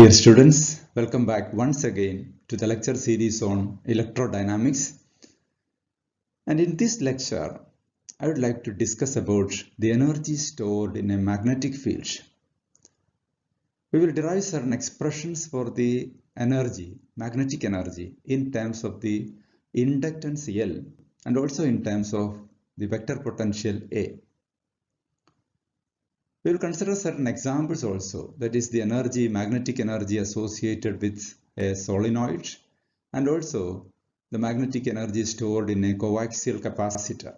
Dear students, welcome back once again to the lecture series on electrodynamics. And in this lecture, I would like to discuss about the energy stored in a magnetic field. We will derive certain expressions for the energy, magnetic energy, in terms of the inductance L and also in terms of the vector potential A. We will consider certain examples also, that is the energy, magnetic energy associated with a solenoid and also the magnetic energy stored in a coaxial capacitor.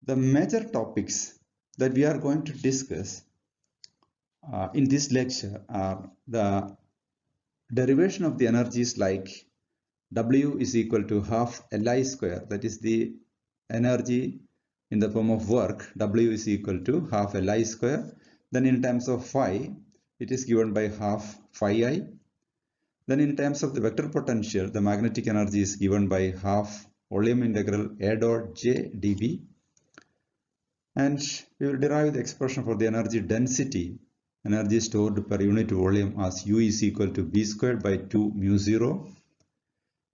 The major topics that we are going to discuss in this lecture are the derivation of the energies like W is equal to half Li square, that is the energy in the form of work. W is equal to half Li square. Then in terms of phi, it is given by half phi I. Then in terms of the vector potential, the magnetic energy is given by half volume integral A dot J dV. And we will derive the expression for the energy density, energy stored per unit volume, as U is equal to B squared by 2 mu 0.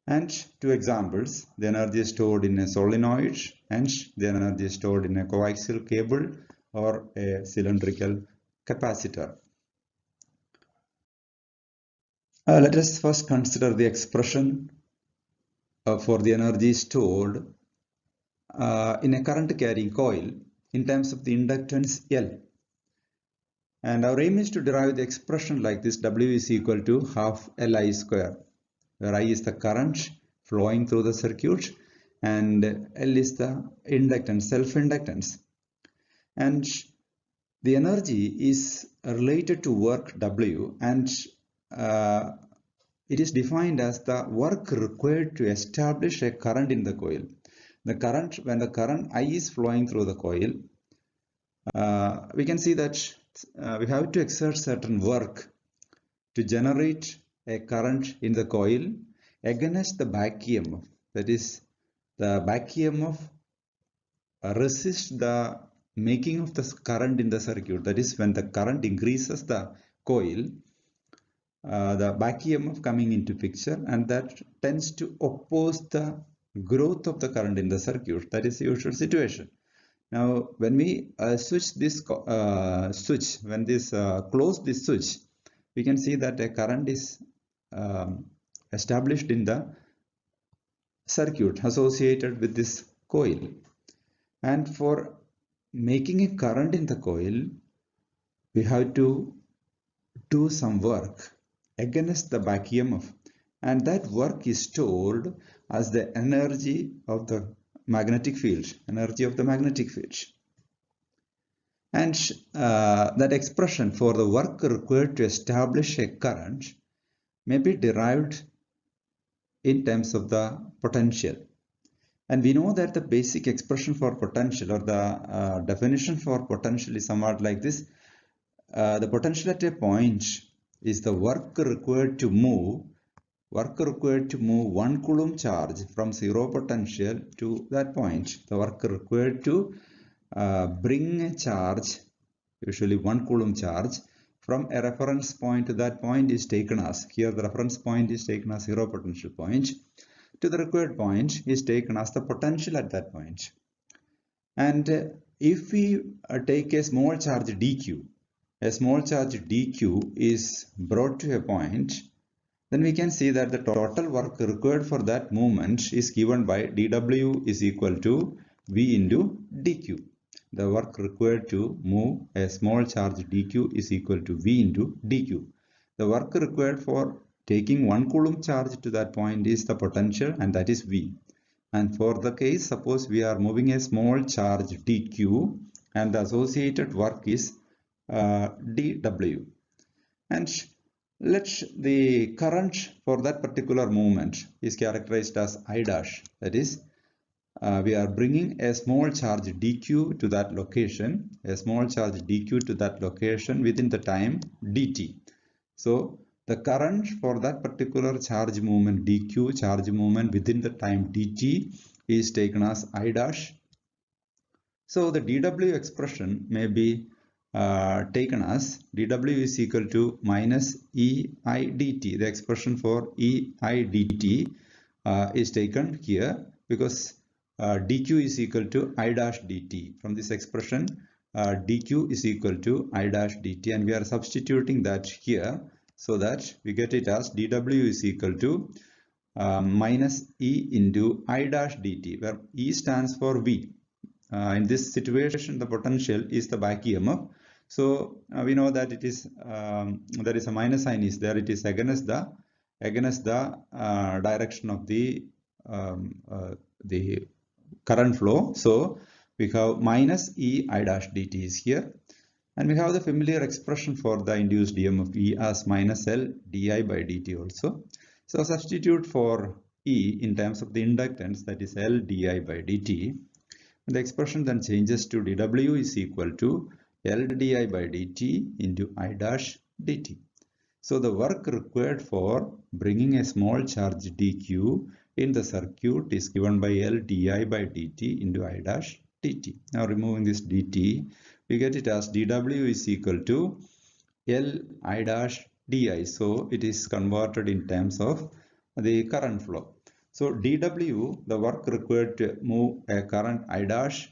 And two examples, the energy stored in a solenoid and the energy stored in a coaxial cable or a cylindrical capacitor. Let us first consider the expression for the energy stored in a current carrying coil in terms of the inductance L. And our aim is to derive the expression like this: W is equal to half Li square, where I is the current flowing through the circuit and L is the inductance, self-inductance. And the energy is related to work W, and it is defined as the work required to establish a current in the coil. The current, when the current I is flowing through the coil, we can see that we have to exert certain work to generate a current in the coil against the back EMF. That is, the back EMF resists the making of the current in the circuit. That is, when the current increases the coil, the back EMF coming into picture, and that tends to oppose the growth of the current in the circuit. That is the usual situation. Now, when we switch this switch, when this close this switch, we can see that a current is established in the circuit associated with this coil. And for making a current in the coil, we have to do some work against the back EMF, and that work is stored as the energy of the magnetic field, energy of the magnetic field. And that expression for the work required to establish a current may be derived in terms of the potential. And we know that the basic expression for potential, or the definition for potential, is somewhat like this. The potential at a point is the work required to move 1 coulomb charge from zero potential to that point. The work required to bring a charge, usually 1 coulomb charge, from a reference point to that point is taken as, here the reference point is taken as zero potential point, to the required point is taken as the potential at that point. And if we take a small charge dq, a small charge dq is brought to a point, then we can see that the total work required for that movement is given by dw is equal to v into dq. The work required to move a small charge dq is equal to v into dq. The work required for taking 1 coulomb charge to that point is the potential, and that is v. And for the case, suppose we are moving a small charge dq and the associated work is dw. And the current for that particular movement is characterized as I dash. That is, we are bringing a small charge dq to that location, within the time dt. So the current for that particular charge movement dq, charge movement within the time dt, is taken as I dash. So the dw expression may be taken as dW is equal to minus EI dt. The expression for EI dt is taken here because dq is equal to I dash dt. From this expression, dq is equal to I dash dt, and we are substituting that here so that we get it as dW is equal to minus E into I dash dt, where E stands for V. In this situation, the potential is the back EMF. So we know that it is there is a minus sign is there. It is against the direction of the current flow. So we have minus E I dash dt is here, and we have the familiar expression for the induced EMF E as minus L di by dt also. So substitute for E in terms of the inductance, that is L di by dt. The expression then changes to dW is equal to L di by dt into I dash dt. So the work required for bringing a small charge dq in the circuit is given by L di by dt into I dash dt. Now removing this dt, we get it as dW is equal to L I dash di. So it is converted in terms of the current flow. So dW, the work required to move a current I dash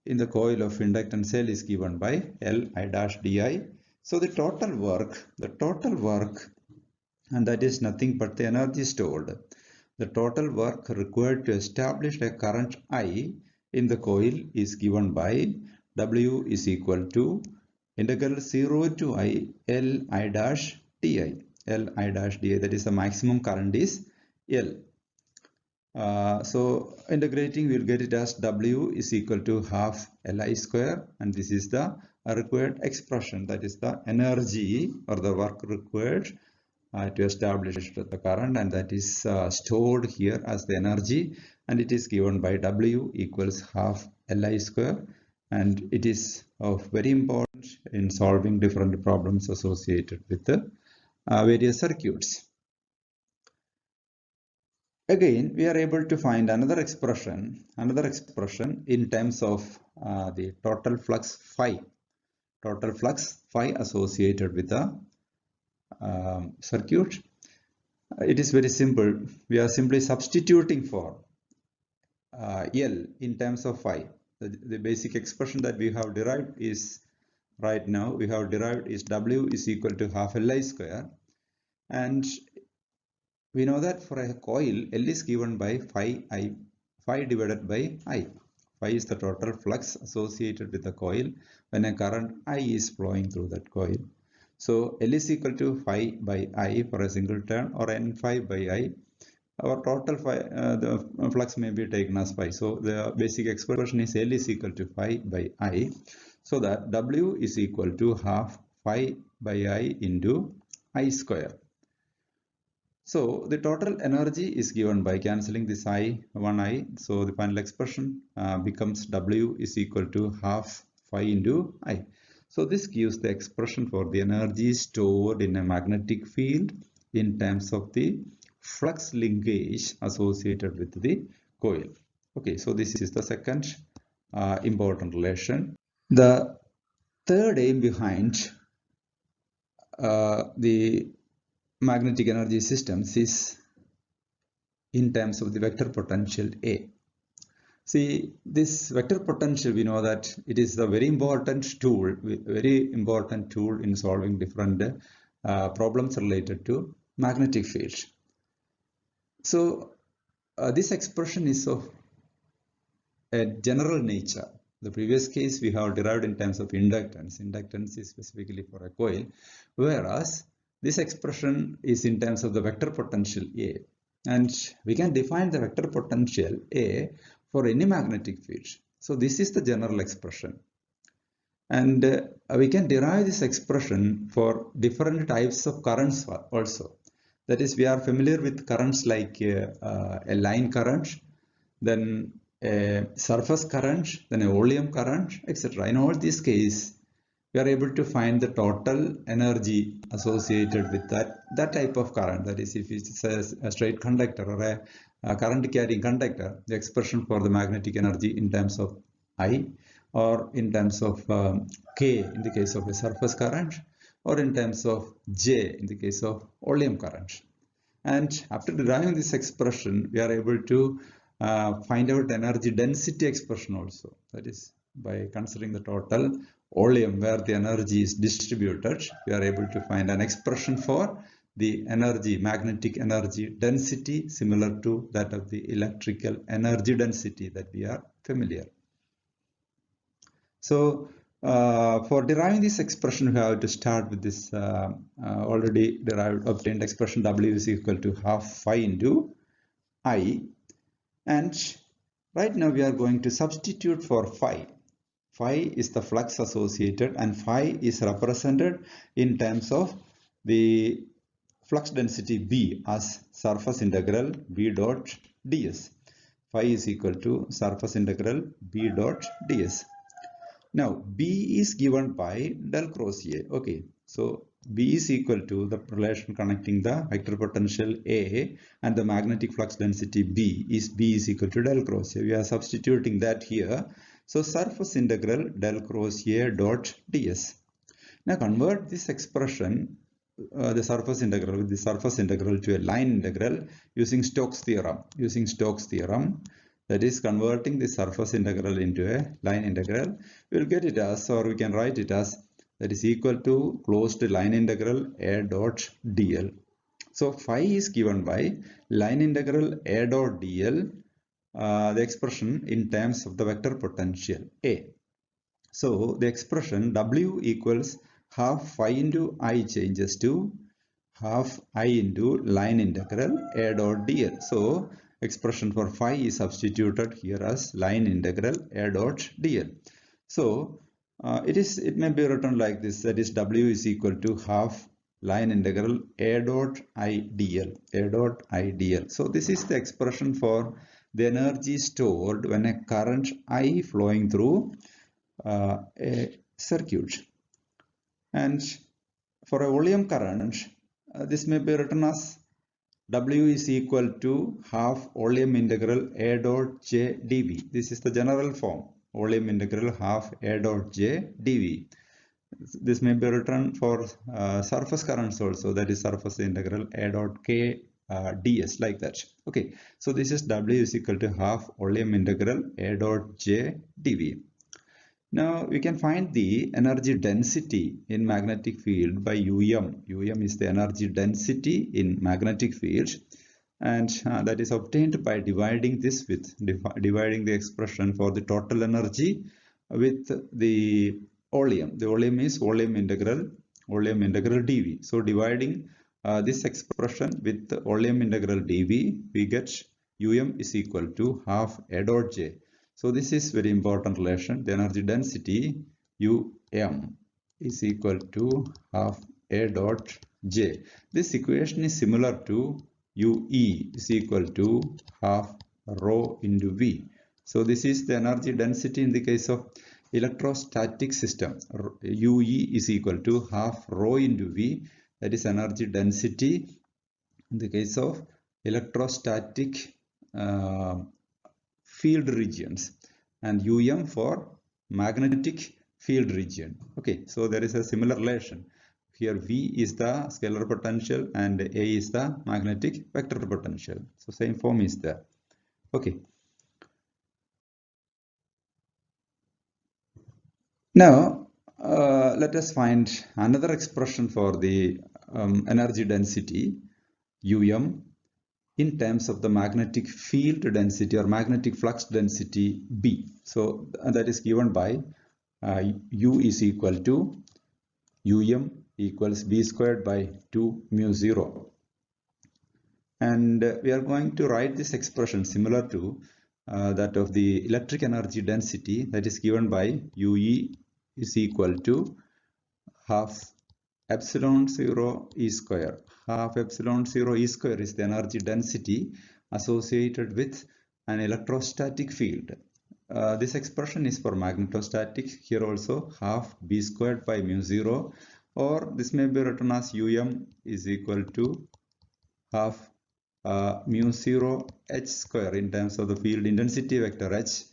in the coil of inductance L is given by L I dash di. So the total work, and that is nothing but the energy stored. The total work required to establish a current I in the coil is given by W is equal to integral 0 to I L I dash di. L I dash di, that is the maximum current is L. So integrating, we will get it as W is equal to half Li square, and this is the required expression, that is the energy or the work required to establish the current, and that is stored here as the energy, and it is given by W equals half Li square, and it is of very important in solving different problems associated with the various circuits. Again, we are able to find another expression in terms of the total flux phi associated with the circuit. It is very simple. We are simply substituting for L in terms of phi. The basic expression that we have derived is W is equal to half Li square, and we know that for a coil, L is given by phi divided by I. Phi is the total flux associated with the coil when a current I is flowing through that coil. So L is equal to phi by I for a single turn, or N phi by I. Our total phi, the flux may be taken as phi. So the basic expression is L is equal to phi by I. So that W is equal to half phi by I into I square. So the total energy is given by cancelling this one I. So the final expression becomes W is equal to half phi into I. So this gives the expression for the energy stored in a magnetic field in terms of the flux linkage associated with the coil. Okay, so this is the second important relation. The third aim behind the magnetic energy systems is in terms of the vector potential A. See, this vector potential, we know that it is a very important tool in solving different problems related to magnetic field. So this expression is of a general nature. The previous case we have derived in terms of inductance. Inductance is specifically for a coil, whereas this expression is in terms of the vector potential A, and we can define the vector potential A for any magnetic field. So this is the general expression, and we can derive this expression for different types of currents also. That is, we are familiar with currents like a line current, then a surface current, then a volume current, etc. In all these cases, we are able to find the total energy associated with that type of current. That is, if it's a straight conductor or a current carrying conductor, the expression for the magnetic energy in terms of I or in terms of K in the case of a surface current, or in terms of J in the case of volume current. And after deriving this expression, we are able to find out energy density expression also. That is, by considering the total volume where the energy is distributed, we are able to find an expression for the energy, magnetic energy density, similar to that of the electrical energy density that we are familiar. So for deriving this expression, we have to start with this already obtained expression. W is equal to half phi into I. And right now we are going to substitute for phi. Phi is the flux associated, and phi is represented in terms of the flux density B as surface integral B dot ds. Phi is equal to surface integral B dot ds. Now B is given by del cross A. Okay, so B is equal to the relation connecting the vector potential A and the magnetic flux density B is equal to del cross A. We are substituting that here. So surface integral del cross A dot ds. Now convert this expression, the surface integral to a line integral using Stokes theorem. That is, converting the surface integral into a line integral, we will get it as, or we can write it as, that is equal to closed line integral A dot dl. So phi is given by line integral A dot dl, the expression in terms of the vector potential A. So the expression W equals half phi into I changes to half I into line integral A dot dl. So expression for phi is substituted here as line integral A dot dl. So it may be written like this, that is W is equal to half line integral A dot I dl. So this is the expression for the energy stored when a current I flowing through a circuit. And for a volume current, this may be written as W is equal to half volume integral A dot J dV. This is the general form, volume integral half A dot J dV. This may be written for surface currents also, that is surface integral A dot K ds, like that. Okay, so this is W is equal to half volume integral A dot J dV. Now we can find the energy density in magnetic field by UM. UM is the energy density in magnetic field, and that is obtained by dividing this with dividing the expression for the total energy with the volume. The volume is volume integral dV. So dividing this expression with volume integral dV, we get UM is equal to half A dot J. So this is very important relation. The energy density UM is equal to half A dot J. This equation is similar to UE is equal to half rho into V. So this is the energy density in the case of electrostatic system. UE is equal to half rho into V. That is energy density in the case of electrostatic field regions, and UM for magnetic field region. Okay, so there is a similar relation. Here V is the scalar potential and A is the magnetic vector potential. So same form is there. Okay. Now let us find another expression for the energy density UM in terms of the magnetic field density or magnetic flux density B. So that is given by U is equal to UM equals B squared by 2 mu 0. And we are going to write this expression similar to that of the electric energy density, that is given by UE is equal to half epsilon 0 E square. Half epsilon 0 E square is the energy density associated with an electrostatic field. This expression is for magnetostatic. Here also half B squared by mu 0, or this may be written as UM is equal to half mu 0 H square in terms of the field intensity vector H.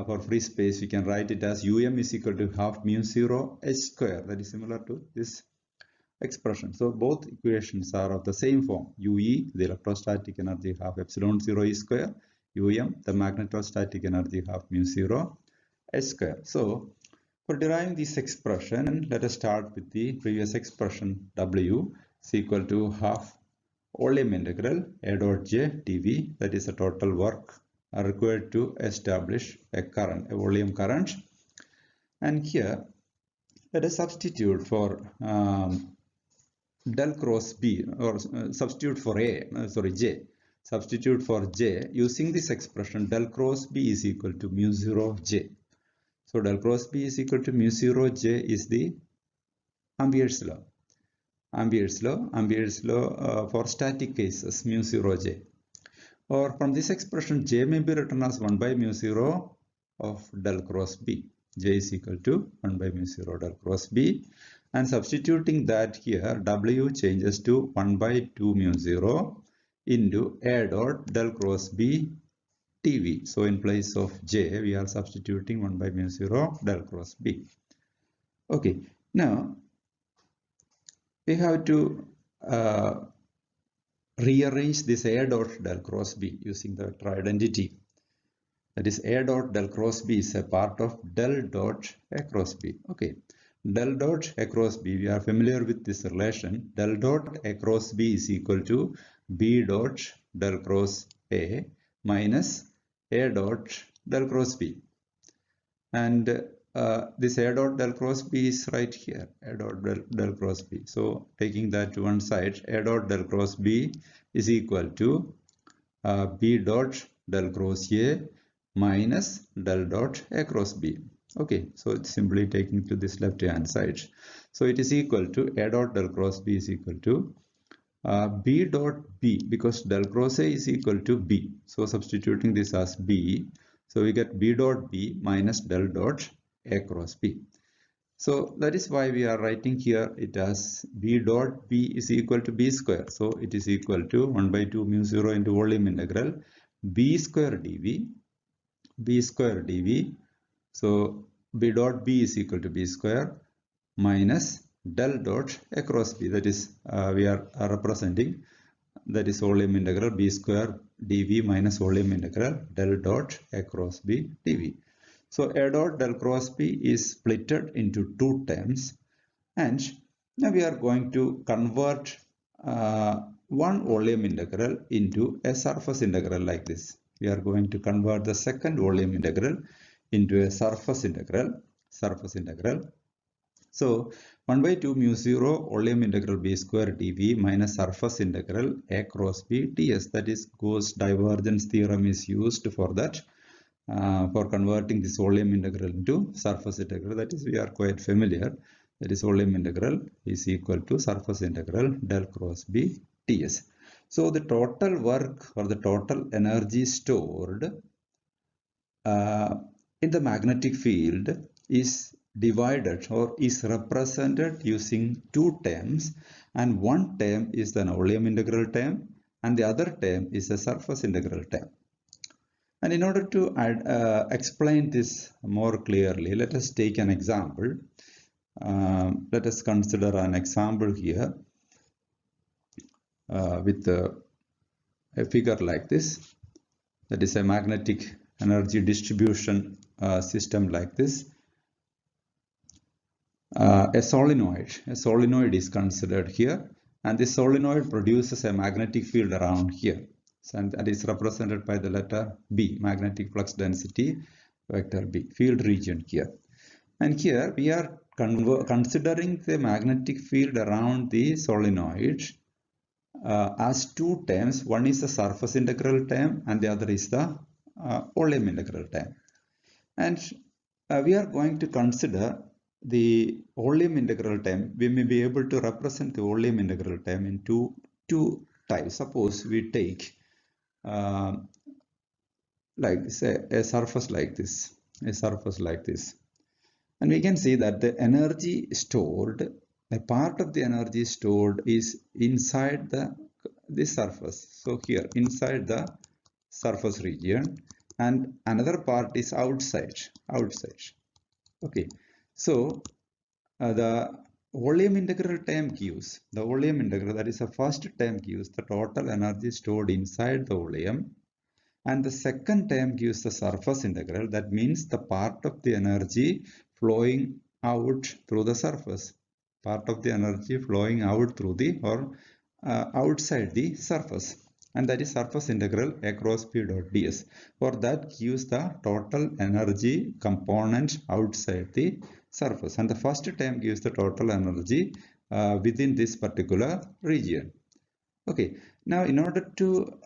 for free space, we can write it as um is equal to half mu 0 h square. That is similar to this expression. So both equations are of the same form. UE, the electrostatic energy, half epsilon 0 e square. Um, the magnetostatic energy, half mu 0 h square. So for deriving this expression, let us start with the previous expression. W is equal to half volume integral A dot J dV. That is the total work required to establish a current, a volume current. And here, let us substitute for del cross B, or substitute for J. Substitute for J using this expression. Del cross B is equal to mu 0 J. So del cross B is equal to mu 0 J is the Ampere's law. Ampere's law for static cases, mu 0 J. Or from this expression, J may be written as 1 by mu 0 of del cross B. J is equal to 1 by mu 0 del cross B. And substituting that here, W changes to 1 by 2 mu 0 into A dot del cross B dV. So in place of J, we are substituting 1 by mu 0 del cross B. Okay, now we have to rearrange this A dot del cross B using the vector identity. That is, A dot del cross B is a part of del dot A cross B. Okay, del dot A cross B, we are familiar with this relation. Del dot A cross B is equal to B dot del cross A minus A dot del cross B. And this A dot del cross B is right here, A dot del cross B. So taking that to one side, A dot del cross B is equal to B dot del cross A minus del dot A cross B. Okay, so it's simply taking to this left hand side. So it is equal to A dot del cross B is equal to B dot B, because del cross A is equal to B. So substituting this as B, so we get B dot B minus del dot A cross B. So that is why we are writing here it as B dot B is equal to B square. So it is equal to 1 by 2 mu 0 into volume integral B square dV. B square dV. So B dot B is equal to B square minus del dot A cross B. That is, we are representing, that is volume integral B square dV minus volume integral del dot A cross B dV. So A dot del cross B is splitted into two terms, and now we are going to convert one volume integral into a surface integral like this. We are going to convert the second volume integral into a surface integral. So 1 by 2 mu 0 volume integral B square dV minus surface integral A cross B ds. That is, Gauss divergence theorem is used for that, for converting this volume integral into surface integral. That is, we are quite familiar. That is, volume integral is equal to surface integral del cross B ds. So the total work or the total energy stored in the magnetic field is divided or is represented using two terms, and one term is the volume integral term and the other term is the surface integral term. And in order to explain this more clearly, let us take an example. Let us consider an example here with a figure like this. That is a magnetic energy distribution system like this. A solenoid is considered here, and this solenoid produces a magnetic field around here, and that is represented by the letter B, magnetic flux density vector B, field region here. And here we are considering the magnetic field around the solenoid as two terms. One is the surface integral term and the other is the volume integral term. And we are going to consider the volume integral term. We may be able to represent the volume integral term in two types. Suppose we take like this, a surface like this, and we can see that the energy stored, a part of the energy stored is inside this surface. So here inside the surface region, and another part is outside. Okay, so the volume integral term gives, the volume integral, that is the first term gives the total energy stored inside the volume, and the second term gives the surface integral, that means the part of the energy flowing out through the surface, part of the energy flowing out through the or outside the surface, and that is surface integral across P dot ds. For that gives the total energy component outside the surface, and the first term gives the total energy within this particular region. Okay, now in order to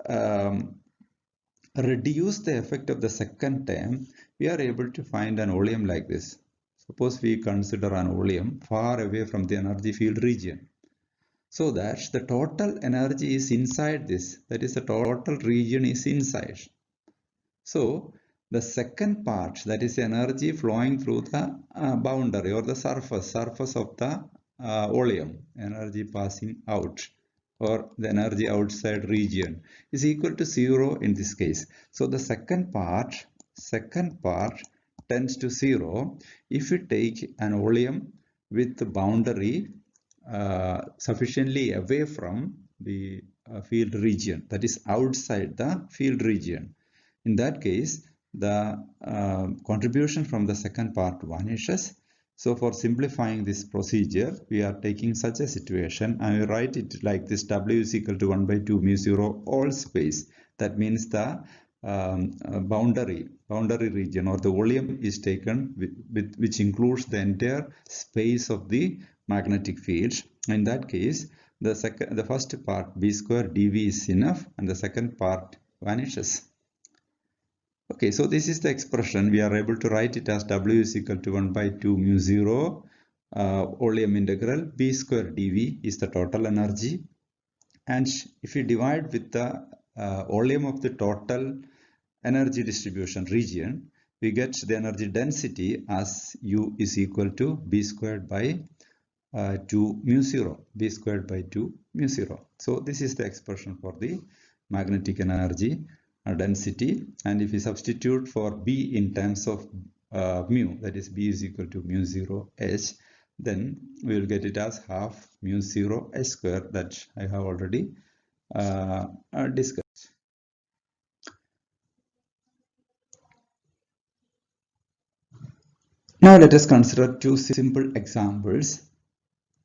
reduce the effect of the second term, we are able to find an volume like this. Suppose we consider an volume far away from the energy field region, so that the total energy is inside this, that is the total region is inside. So the second part, that is energy flowing through the boundary or the surface of the volume, energy passing out, or the energy outside region, is equal to 0 in this case. So the second part tends to 0 if we take an volume with the boundary sufficiently away from the field region, that is outside the field region. In that case, the contribution from the second part vanishes. So for simplifying this procedure, we are taking such a situation and we write it like this: W is equal to 1 by 2 mu 0 all space. That means the boundary region or the volume is taken which includes the entire space of the magnetic field. In that case, the first part b square dv is enough and the second part vanishes. Okay, so this is the expression. We are able to write it as W is equal to 1 by 2 mu 0 volume integral b square dv is the total energy, and if you divide with the volume of the total energy distribution region, we get the energy density as U is equal to b squared by 2 mu 0, b squared by 2 mu 0. So this is the expression for the magnetic energy density, and if we substitute for B in terms of mu, that is B is equal to mu 0 h, then we will get it as half mu 0 h square, that I have already discussed. Now let us consider two simple examples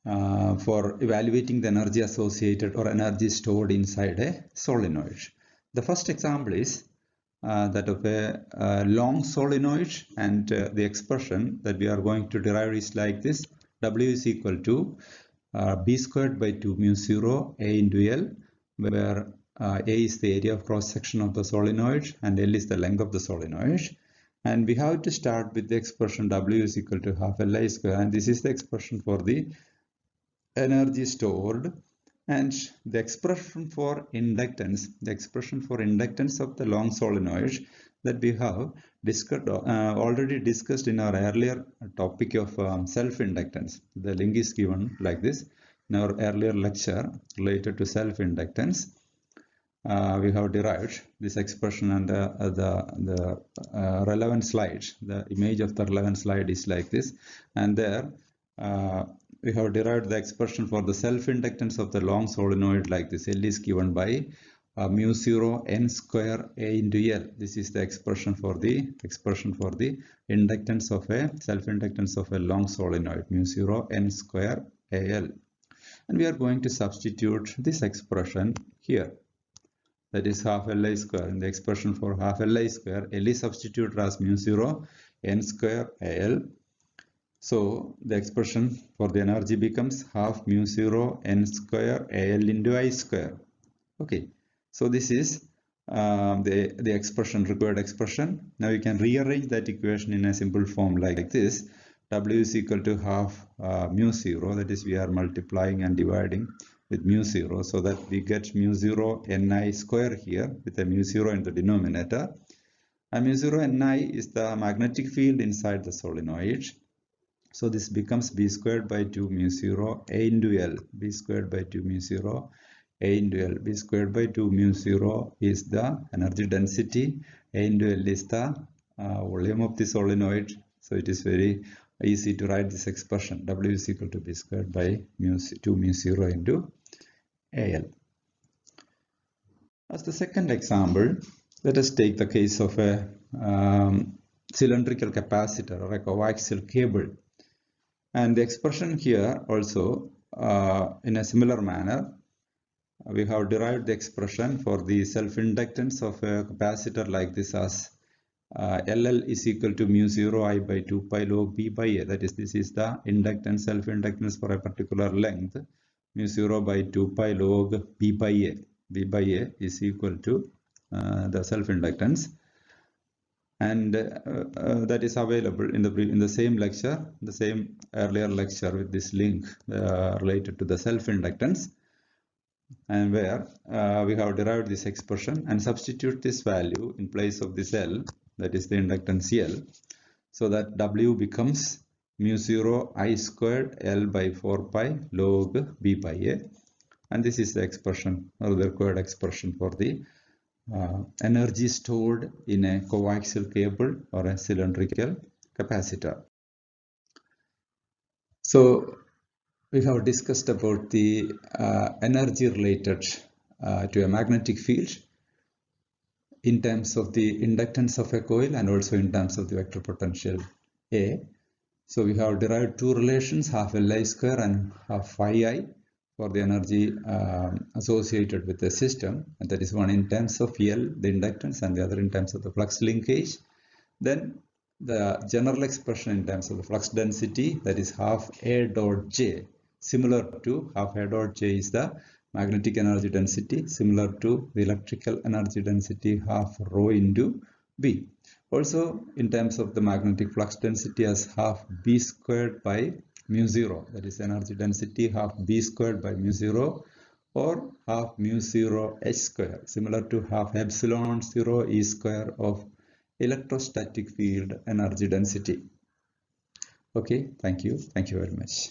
for evaluating the energy associated or energy stored inside a solenoid. The first example is that of a long solenoid, and the expression that we are going to derive is like this: W is equal to b squared by 2 mu 0 a into L, where A is the area of cross section of the solenoid and L is the length of the solenoid. And we have to start with the expression W is equal to half Li square, and this is the expression for the energy stored. And the expression for inductance, of the long solenoid that we have already discussed in our earlier topic of self-inductance. The link is given like this in our earlier lecture related to self-inductance. We have derived this expression, and the relevant slide, the image of the relevant slide is like this, and there we have derived the expression for the self-inductance of the long solenoid like this. L is given by mu 0 n square A into L. This is the expression for the inductance of a self-inductance of a long solenoid, mu 0 n square AL. And we are going to substitute this expression here. That is half Li square. In the expression for half Li square, L is substituted as mu 0 n square AL. So the expression for the energy becomes half mu 0 n square AL into I square. Okay, so this is the expression, required expression. Now you can rearrange that equation in a simple form like this: W is equal to half mu 0, that is we are multiplying and dividing with mu 0, so that we get mu 0 ni square here with a mu 0 in the denominator, and mu 0 ni is the magnetic field inside the solenoid. So this becomes b squared by 2 mu 0 a into L, b squared by 2 mu 0 a into L. B squared by 2 mu 0 is the energy density A into L is the volume of the solenoid. So it is very easy to write this expression. W is equal to B squared by 2 mu 0 into AL. As the second example, let us take the case of a cylindrical capacitor or a coaxial cable. And the expression here also, in a similar manner, we have derived the expression for the self-inductance of a capacitor like this as LL is equal to mu 0 I by 2 pi log B by A. That is, this is the inductance, self-inductance for a particular length, mu 0 by 2 pi log B by A. B by A is equal to the self-inductance, and that is available in the same lecture, the same earlier lecture with this link related to the self-inductance, and where we have derived this expression and substitute this value in place of this L, that is the inductance L, so that W becomes mu 0 I squared L by 4 pi log B by A. And this is the expression, or the required expression for the energy stored in a coaxial cable or a cylindrical capacitor. So we have discussed about the energy related to a magnetic field in terms of the inductance of a coil and also in terms of the vector potential A. So we have derived two relations, half Li square and half phi I, for the energy associated with the system, and that is one in terms of L, the inductance, and the other in terms of the flux linkage. Then the general expression in terms of the flux density, that is half A dot J, similar to half A dot J is the magnetic energy density, similar to the electrical energy density half rho into B. Also in terms of the magnetic flux density as half B squared by mu 0, that is energy density half B squared by mu 0, or half mu 0 H square, similar to half epsilon 0 E square of electrostatic field energy density. Okay, thank you very much.